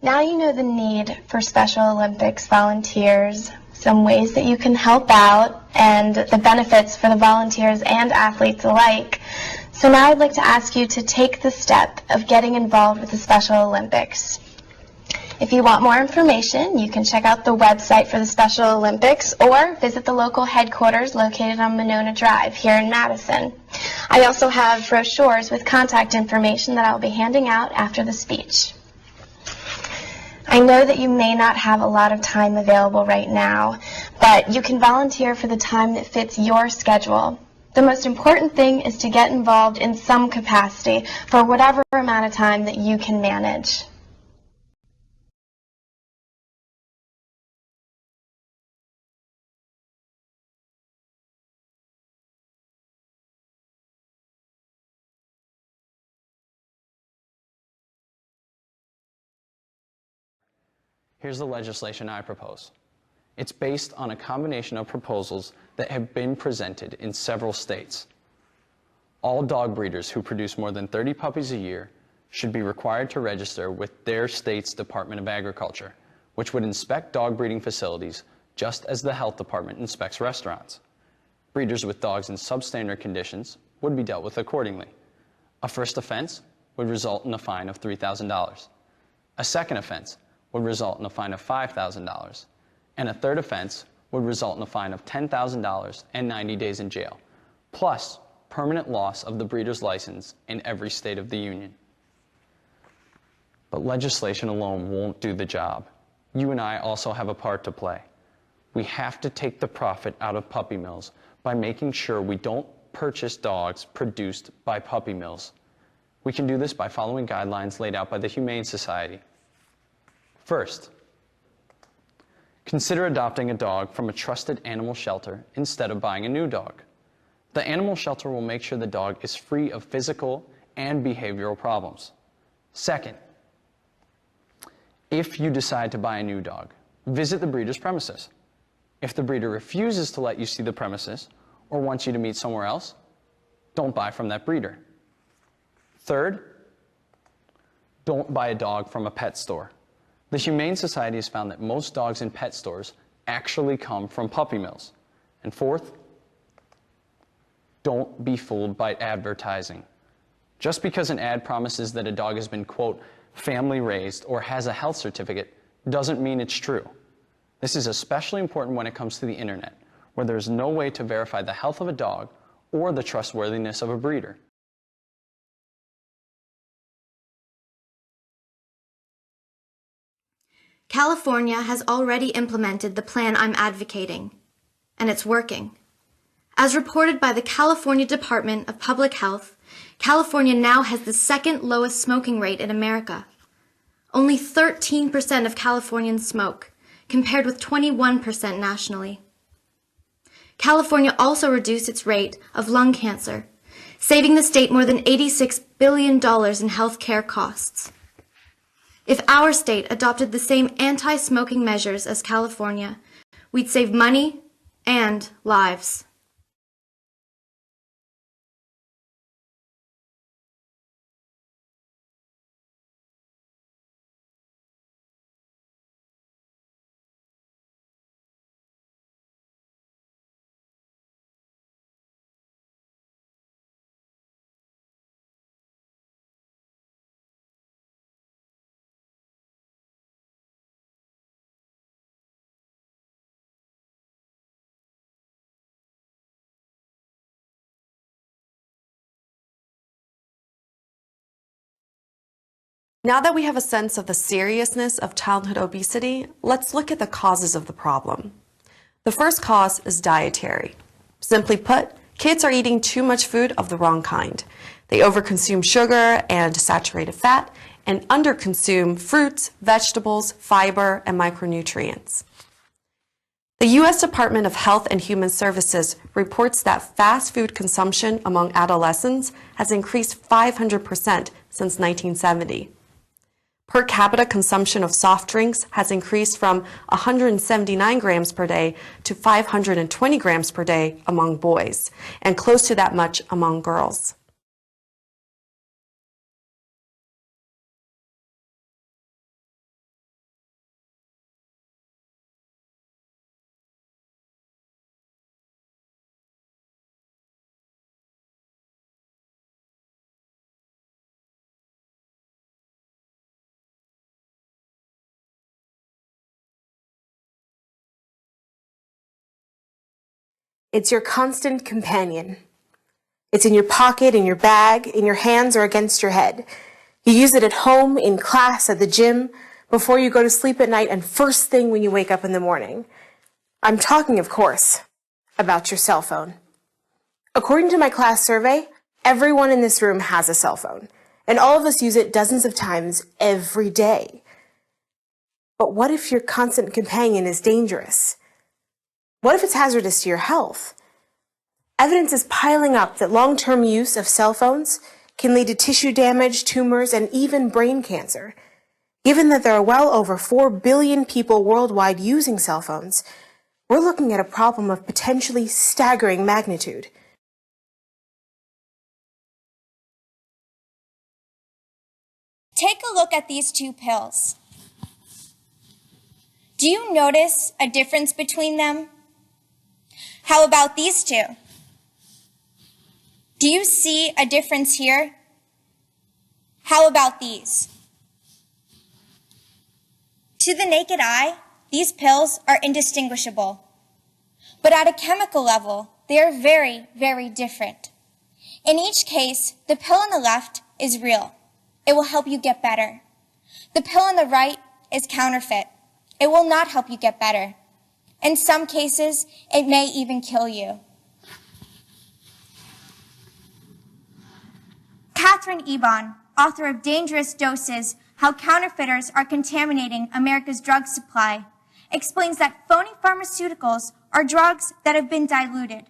Now you know the need for Special Olympics volunteers, some ways that you can help out, and the benefits for the volunteers and athletes alike. So now I'd like to ask you to take the step of getting involved with the Special Olympics. If you want more information, you can check out the website for the Special Olympics or visit the local headquarters located on Monona Drive here in Madison. I also have brochures with contact information that I'll be handing out after the speech. I know that you may not have a lot of time available right now, but you can volunteer for the time that fits your schedule. The most important thing is to get involved in some capacity for whatever amount of time that you can manage. Here's the legislation I propose. It's based on a combination of proposals that have been presented in several states. All dog breeders who produce more than 30 puppies a year should be required to register with their state's Department of Agriculture, which would inspect dog breeding facilities just as the health department inspects restaurants. Breeders with dogs in substandard conditions would be dealt with accordingly. A first offense would result in a fine of $3,000. A second offense would result in a fine of $5,000, and a third offense would result in a fine of $10,000 and 90 days in jail, plus permanent loss of the breeder's license in every state of the union. But legislation alone won't do the job. You and I also have a part to play. We have to take the profit out of puppy mills by making sure we don't purchase dogs produced by puppy mills. We can do this by following guidelines laid out by the Humane Society. First, consider adopting a dog from a trusted animal shelter instead of buying a new dog. The animal shelter will make sure the dog is free of physical and behavioral problems. Second, if you decide to buy a new dog, visit the breeder's premises. If the breeder refuses to let you see the premises or wants you to meet somewhere else, don't buy from that breeder. Third, don't buy a dog from a pet store. The Humane Society has found that most dogs in pet stores actually come from puppy mills. And fourth, don't be fooled by advertising. Just because an ad promises that a dog has been, quote, family raised or has a health certificate doesn't mean it's true. This is especially important when it comes to the internet, where there's no way to verify the health of a dog or the trustworthiness of a breeder. California has already implemented the plan I'm advocating, and it's working. As reported by the California Department of Public Health, California now has the second lowest smoking rate in America. Only 13% of Californians smoke, compared with 21% nationally. California also reduced its rate of lung cancer, saving the state more than $86 billion in health care costs. If our state adopted the same anti-smoking measures as California, we'd save money and lives. Now that we have a sense of the seriousness of childhood obesity, let's look at the causes of the problem. The first cause is dietary. Simply put, kids are eating too much food of the wrong kind. They overconsume sugar and saturated fat and underconsume fruits, vegetables, fiber, and micronutrients. The U.S. Department of Health and Human Services reports that fast food consumption among adolescents has increased 500% since 1970. Per capita consumption of soft drinks has increased from 179 grams per day to 520 grams per day among boys, and close to that much among girls. It's your constant companion. It's in your pocket, in your bag, in your hands, or against your head. You use it at home, in class, at the gym, before you go to sleep at night, and first thing when you wake up in the morning. I'm talking, of course, about your cell phone. According to my class survey, everyone in this room has a cell phone, and all of us use it dozens of times every day. But what if your constant companion is dangerous? What if it's hazardous to your health? Evidence is piling up that long-term use of cell phones can lead to tissue damage, tumors, and even brain cancer. Given that there are well over 4 billion people worldwide using cell phones, we're looking at a problem of potentially staggering magnitude. Take a look at these two pills. Do you notice a difference between them? How about these two? Do you see a difference here? How about these? To the naked eye, these pills are indistinguishable. But at a chemical level, they are very, very different. In each case, the pill on the left is real. It will help you get better. The pill on the right is counterfeit. It will not help you get better. In some cases, it may even kill you. Catherine Eban, author of Dangerous Doses, How Counterfeiters Are Contaminating America's Drug Supply, explains that phony pharmaceuticals are drugs that have been diluted,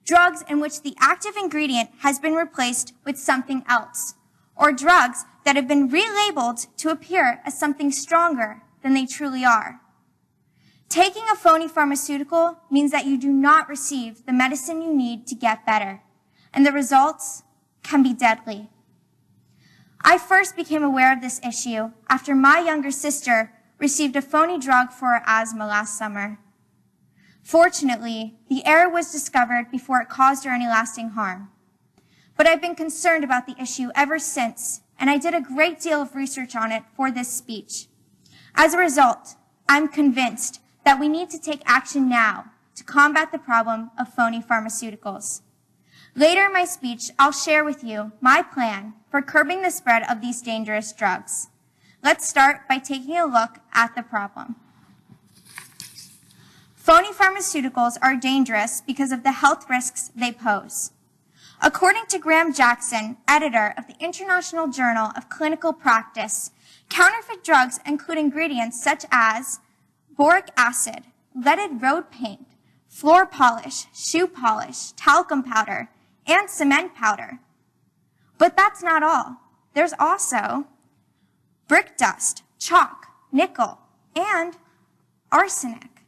drugs in which the active ingredient has been replaced with something else, or drugs that have been relabeled to appear as something stronger than they truly are. Taking a phony pharmaceutical means that you do not receive the medicine you need to get better, and the results can be deadly. I first became aware of this issue after my younger sister received a phony drug for her asthma last summer. Fortunately, the error was discovered before it caused her any lasting harm. But I've been concerned about the issue ever since, and I did a great deal of research on it for this speech. As a result, I'm convinced that we need to take action now to combat the problem of phony pharmaceuticals. Later in my speech, I'll share with you my plan for curbing the spread of these dangerous drugs. Let's start by taking a look at the problem. Phony pharmaceuticals are dangerous because of the health risks they pose. According to Graham Jackson, editor of the International Journal of Clinical Practice, counterfeit drugs include ingredients such as boric acid, leaded road paint, floor polish, shoe polish, talcum powder, and cement powder. But that's not all. There's also brick dust, chalk, nickel, and arsenic.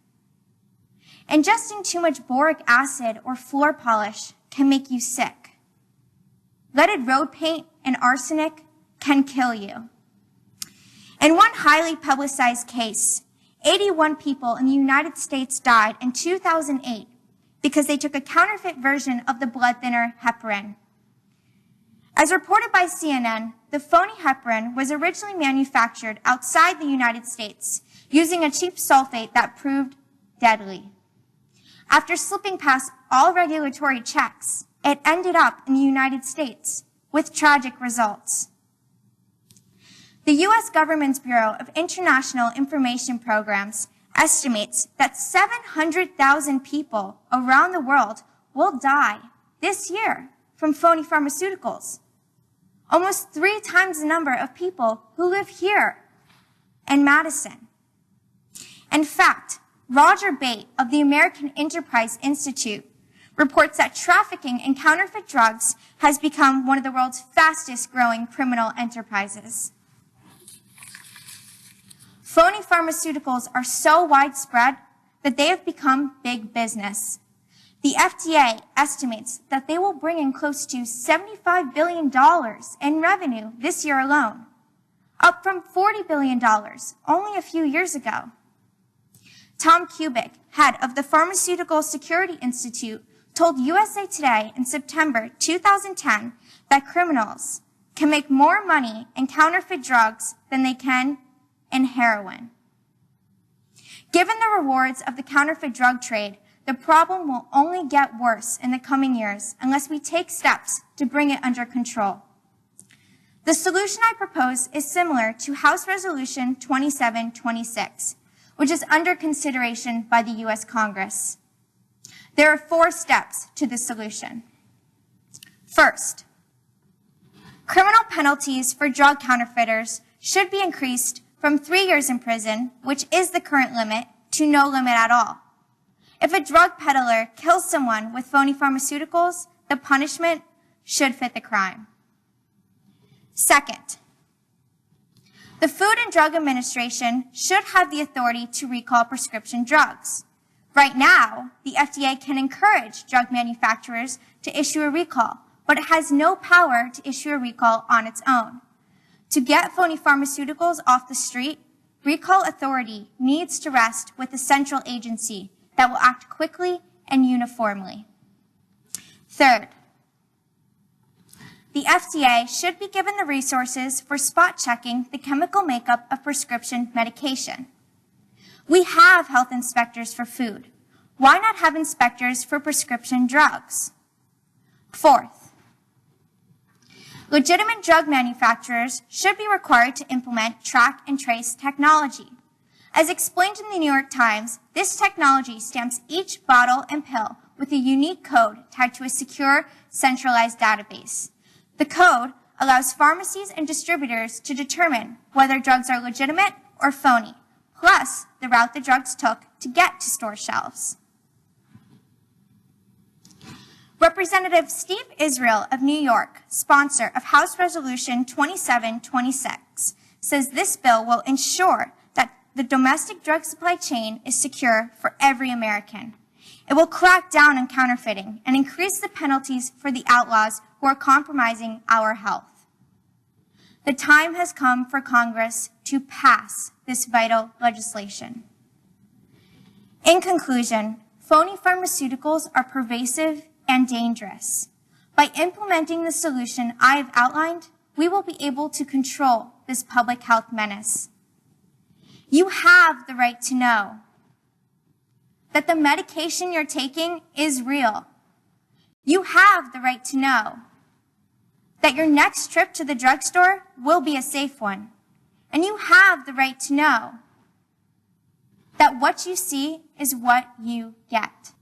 Ingesting too much boric acid or floor polish can make you sick. Leaded road paint and arsenic can kill you. In one highly publicized case, 81 people in the United States died in 2008 because they took a counterfeit version of the blood thinner heparin. As reported by CNN, the phony heparin was originally manufactured outside the United States using a cheap sulfate that proved deadly. After slipping past all regulatory checks, it ended up in the United States with tragic results. The U.S. government's Bureau of International Information Programs estimates that 700,000 people around the world will die this year from phony pharmaceuticals. Almost 3 times the number of people who live here in Madison. In fact, Roger Bate of the American Enterprise Institute reports that trafficking in counterfeit drugs has become one of the world's fastest growing criminal enterprises. Phony pharmaceuticals are so widespread that they have become big business. The FDA estimates that they will bring in close to $75 billion in revenue this year alone, up from $40 billion only a few years ago. Tom Kubik, head of the Pharmaceutical Security Institute, told USA Today in September 2010 that criminals can make more money in counterfeit drugs than they can in heroin. Given the rewards of the counterfeit drug trade, the problem will only get worse in the coming years unless we take steps to bring it under control. The solution I propose is similar to House Resolution 2726, which is under consideration by the U.S. Congress. There are 4 steps to the solution. First, criminal penalties for drug counterfeiters should be increased from 3 years in prison, which is the current limit, to no limit at all. If a drug peddler kills someone with phony pharmaceuticals, the punishment should fit the crime. Second, the Food and Drug Administration should have the authority to recall prescription drugs. Right now, the FDA can encourage drug manufacturers to issue a recall, but it has no power to issue a recall on its own. To get phony pharmaceuticals off the street, recall authority needs to rest with a central agency that will act quickly and uniformly. Third, the FDA should be given the resources for spot checking the chemical makeup of prescription medication. We have health inspectors for food. Why not have inspectors for prescription drugs? Fourth, legitimate drug manufacturers should be required to implement track and trace technology. As explained in the New York Times, this technology stamps each bottle and pill with a unique code tied to a secure, centralized database. The code allows pharmacies and distributors to determine whether drugs are legitimate or phony, plus the route the drugs took to get to store shelves. Representative Steve Israel of New York, sponsor of House Resolution 2726, says this bill will ensure that the domestic drug supply chain is secure for every American. It will crack down on counterfeiting and increase the penalties for the outlaws who are compromising our health. The time has come for Congress to pass this vital legislation. In conclusion, phony pharmaceuticals are pervasive and dangerous. By implementing the solution I have outlined, we will be able to control this public health menace. You have the right to know that the medication you're taking is real. You have the right to know that your next trip to the drugstore will be a safe one. And you have the right to know that what you see is what you get.